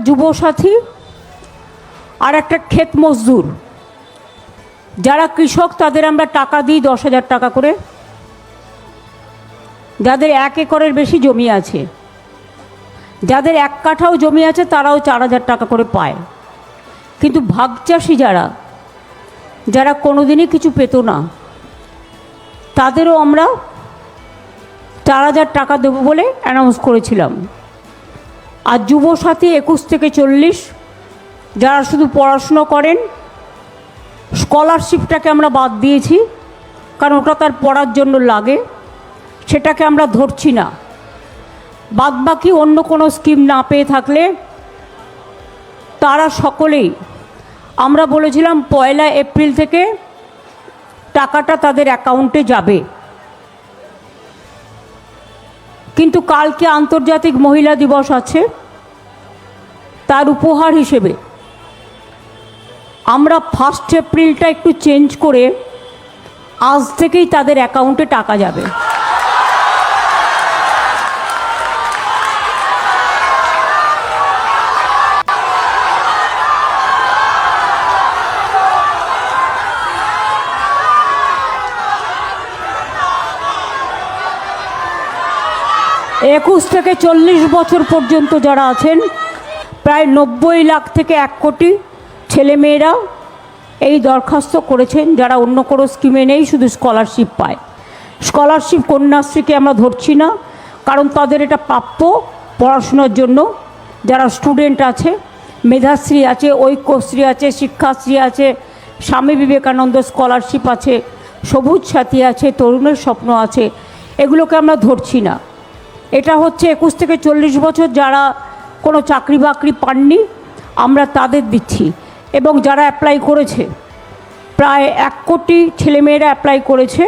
যুবসাথী আর একটা ক্ষেত মজদুর। যারা কৃষক তাদের আমরা টাকা দিই 10,000 টাকা করে, যাদের 1 একরের বেশি জমি আছে, যাদের 1 কাঠাও জমি আছে তারাও 4,000 টাকা করে পায়। কিন্তু ভাগচাষি যারা কোনোদিনই কিছু পেত না, তাদেরও আমরা 4,000 টাকা দেবো বলে অ্যানাউন্স করেছিলাম। আর যুবসাথী 21 থেকে 40 যারা শুধু পড়াশুনো করেন, স্কলারশিপটাকে আমরা বাদ দিয়েছি, কারণ ওটা তার পড়ার জন্য লাগে, সেটাকে আমরা ধরছি না। বাদবাকি অন্য কোনো স্কিম না পেয়ে থাকলে তারা সকলেই, আমরা বলেছিলাম 1 এপ্রিল থেকে টাকাটা তাদের অ্যাকাউন্টে যাবে। কিন্তু কালকে আন্তর্জাতিক মহিলা দিবস আছে, তার উপহার হিসেবে আমরা 1 এপ্রিলটা একটু চেঞ্জ করে আজ থেকেই তাদের অ্যাকাউন্টে টাকা যাবে। একুশ থেকে 40 বছর পর্যন্ত যারা আছেন, প্রায় 90 লাখ থেকে 1 কোটি ছেলেমেয়েরা এই দরখাস্ত করেছেন, যারা অন্য কোনো স্কিমে নেই, শুধু স্কলারশিপ পায়। স্কলারশিপ কন্যাশ্রীকে আমরা ধরছি না, কারণ তাদের এটা প্রাপ্য পড়াশোনার জন্য। যারা স্টুডেন্ট আছে, মেধাশ্রী আছে, ঐক্যশ্রী আছে, শিক্ষাশ্রী আছে, স্বামী বিবেকানন্দ স্কলারশিপ আছে, সবুজ সাথী আছে, তরুণের স্বপ্ন আছে, এগুলোকে আমরা ধরছি না। এটা হচ্ছে 21 থেকে 40 বছর যারা কোনো চাকরি বাকরি পাননি, আমরা তাদের দিচ্ছি। এবং যারা অ্যাপ্লাই করেছে, প্রায় 1 কোটি ছেলেমেয়েরা অ্যাপ্লাই করেছে।